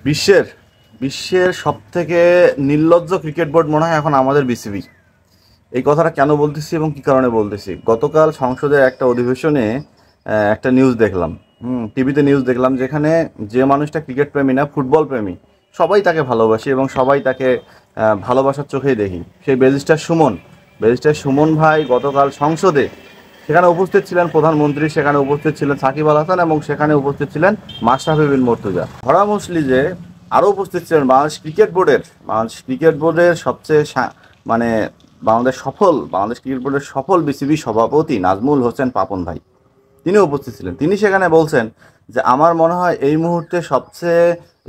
বিশ্বের বিশ্বের সবথেকে নির্লজ্জ ক্রিকেট বোর্ড মনে হয় এখন আমাদের বিসিবি। এই কথাটা কেন বলতেছি এবং কী কারণে বলতেছি, গতকাল সংসদের একটা অধিবেশনে একটা নিউজ দেখলাম, টিভিতে নিউজ দেখলাম, যেখানে যে মানুষটা ক্রিকেট প্রেমী না, ফুটবল প্রেমী, সবাই তাকে ভালোবাসি এবং সবাই তাকে ভালোবাসার চোখেই দেখি, সেই ব্যারিস্টার সুমন ভাই গতকাল সংসদে, সেখানে উপস্থিত ছিলেন প্রধানমন্ত্রী, সেখানে উপস্থিত ছিলেন সাকিব আল হাসান এবং সেখানে উপস্থিত ছিলেন মাশরাফি বিন মুর্তজা। ধরা মুসলি যে আরও উপস্থিত ছিলেন বাংলাদেশ ক্রিকেট বোর্ডের সবচেয়ে মানে বাংলাদেশ ক্রিকেট বোর্ডের সফল বিসিবি সভাপতি নাজমুল হোসেন পাপন ভাই, তিনি উপস্থিত ছিলেন। তিনি সেখানে বলছেন যে আমার মনে হয় এই মুহূর্তে সবচেয়ে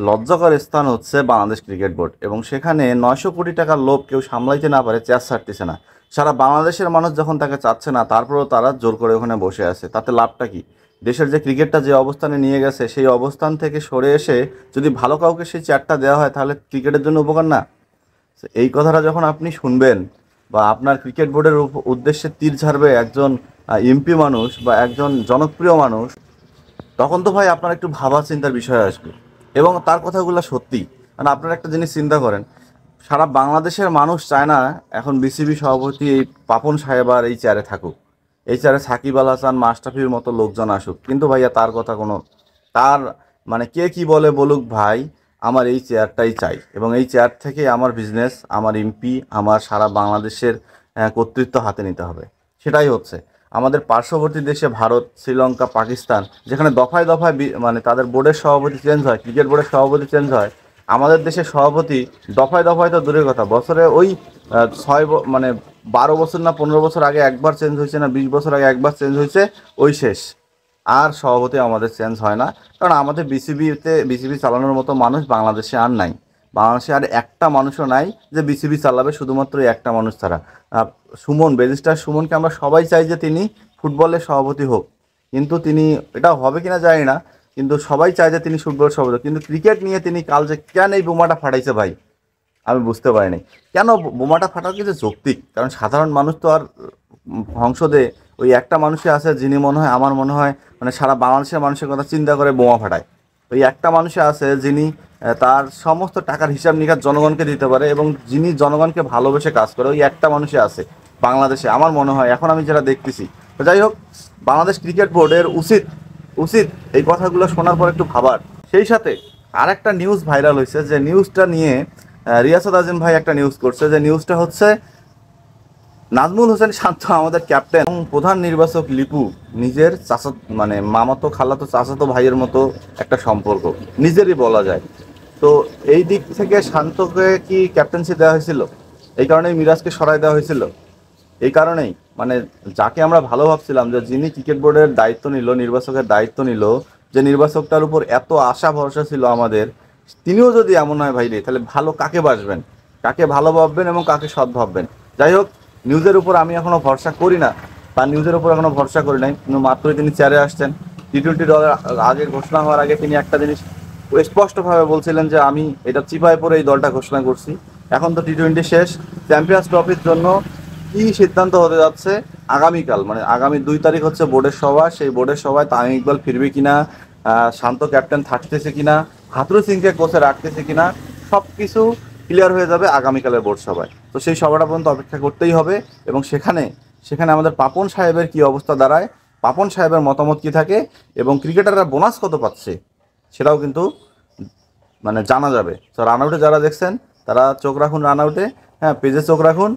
লজ্জাকর স্থান হচ্ছে বাংলাদেশ ক্রিকেট বোর্ড, এবং সেখানে 900 কোটি টাকার লোভ কেউ সামলাইতে না পারে, চেয়ার ছাড়তেছে না। সারা বাংলাদেশের মানুষ যখন তাকে চাচ্ছে না, তারপরেও তারা জোর করে ওখানে বসে আছে, তাতে লাভটা কি? দেশের যে ক্রিকেটটা যে অবস্থানে নিয়ে গেছে, সেই অবস্থান থেকে সরে এসে যদি ভালো কাউকে সেই চেয়ারটা দেওয়া হয়, তাহলে ক্রিকেটের জন্য উপকার না? এই কথাটা যখন আপনি শুনবেন, বা আপনার ক্রিকেট বোর্ডের উদ্দেশ্যে তীর ছাড়বে একজন এমপি মানুষ বা একজন জনপ্রিয় মানুষ, তখন তো ভাই আপনার একটু ভাবা চিন্তার বিষয় আসবে। এবং তার কথাগুলো সত্যি, মানে আপনারা একটা জিনিস চিন্তা করেন, সারা বাংলাদেশের মানুষ চায় না এখন বিসিবি সভাপতি এই পাপন সাহেব আর এই চেয়ারে থাকুক, এই চেয়ারে সাকিব আল হাসান, মাশরাফির মতো লোকজন আসুক, কিন্তু ভাইয়া তার কথা কোনো, তার মানে কে কি বলে বলুক ভাই, আমার এই চেয়ারটাই চাই, এবং এই চেয়ার থেকে আমার বিজনেস, আমার এমপি, আমার সারা বাংলাদেশের কর্তৃত্ব হাতে নিতে হবে। সেটাই হচ্ছে আমাদের পার্শ্ববর্তী দেশে ভারত, শ্রীলঙ্কা, পাকিস্তান, যেখানে দফায় দফায় মানে তাদের বোর্ডের সভাপতি চেঞ্জ হয়, ক্রিকেট বোর্ডের সভাপতি চেঞ্জ হয়। আমাদের দেশের সভাপতি দফায় দফায় তো দূরের কথা, বছরে ওই মানে 12 বছর না 15 বছর আগে একবার চেঞ্জ হয়েছে, না 20 বছর আগে একবার চেঞ্জ হয়েছে, ওই শেষ। আর সভাপতি আমাদের চেঞ্জ হয় না, কারণ আমাদের বিসিবি চালানোর মতো মানুষ বাংলাদেশে আর নাই। বাংলাদেশে আর একটা মানুষও নাই যে বিসিবি চালাবে, শুধুমাত্র এই একটা মানুষ ছাড়া। ব্যারিস্টার সুমনকে আমরা সবাই চাই যে তিনি ফুটবলের সভাপতি হোক, কিন্তু তিনি, এটা হবে কিনা জানি না, কিন্তু সবাই চায় যে তিনি ফুটবলের সভাপতি হোক। কিন্তু ক্রিকেট নিয়ে তিনি কাল যে কেন এই বোমাটা ফাটাইছে ভাই, আমি বুঝতে পারিনি। কেন বোমাটা ফাটার কিছু যৌক্তিক, কারণ সাধারণ মানুষ তো আর সংসদে ওই একটা মানুষই আছে যিনি মনে হয়, আমার মনে হয়, মানে সারা বাংলাদেশের মানুষের কথা চিন্তা করে বোমা ফাটায়। ওই একটা মানুষই আছে যিনি তার সমস্ত টাকার হিসাব নিকাশ জনগণকে দিতে পারে, এবং যিনি জনগণকে ভালোবেসে কাজ করে, ওই একটা মানুষই আছে বাংলাদেশে, আমার মনে হয়, এখন আমি যেটা দেখতেছি। তো যাই হোক, বাংলাদেশ ক্রিকেট বোর্ডের উচিত উচিত এই কথাগুলো শোনার পর একটু ভাবার। সেই সাথে আর একটা নিউজ ভাইরাল হয়েছে, যে নিউজটা নিয়ে রিয়াসাত আজিম ভাই একটা নিউজ করছে, যে নিউজটা হচ্ছে নাজমুল হোসেন শান্ত, আমাদের ক্যাপ্টেন এবং প্রধান নির্বাচক লিপু, নিজের মানে মামাতো খালাতো চাচাতো ভাইয়ের মতো একটা সম্পর্ক, নিজেরই বলা যায়। তো এই দিক থেকে শান্তকে কি ক্যাপ্টেন্সি দেওয়া হয়েছিল? এই কারণেই মিরাজকে সরাই দেওয়া হয়েছিল? এই কারণেই, মানে যাকে আমরা ভালো ভাবছিলাম, যে যিনি ক্রিকেট বোর্ডের দায়িত্ব নিল, নির্বাচকের দায়িত্ব নিল, যে নির্বাচকটার উপর এত আশা ভরসা ছিল আমাদের, তিনিও যদি এমন হয় ভাইরে, তাহলে ভালো কাকে বাসবেন, কাকে ভালো ভাববেন এবং কাকে সৎ ভাববেন? যাই হোক, নিউজের উপর আমি এখনও ভরসা করি না, বা নিউজের উপর এখনও ভরসা করি নাই, কিন্তু মাত্রই তিনি চেয়ারে আসছেন। টি-20 দলের আগে ঘোষণা হওয়ার আগে তিনি একটা জিনিস স্পষ্টভাবে বলছিলেন, যে আমি এটা চিপায় পরে এই দলটা ঘোষণা করছি। এখন তো টি-20 শেষ, চ্যাম্পিয়ন্স ট্রফির জন্য কি সিদ্ধান্ত হতে যাচ্ছে আগামীকাল, মানে আগামী 2 তারিখ হচ্ছে বোর্ডের সভা। সেই বোর্ডের সভায় তামিম ইকবাল ফিরবে কিনা, শান্ত ক্যাপ্টেন থাকতেছে কিনা, হাথুরু সিংকে কোচে রাখতেছে কিনা, সব কিছু ক্লিয়ার হয়ে যাবে আগামীকালের বোর্ড সভায়। তো সেই সভাটা পর্যন্ত অপেক্ষা করতেই হবে, এবং সেখানে সেখানে আমাদের পাপন সাহেবের কি অবস্থা দাঁড়ায়, পাপন সাহেবের মতামত কি থাকে, এবং ক্রিকেটাররা বোনাস কত পাচ্ছে, সেটাও কিন্তু মানে জানা যাবে। তো রান আউটে যারা দেখছেন, তারা চোখ রাখুন রান আউটে, হ্যাঁ, পেজে চোখ রাখুন,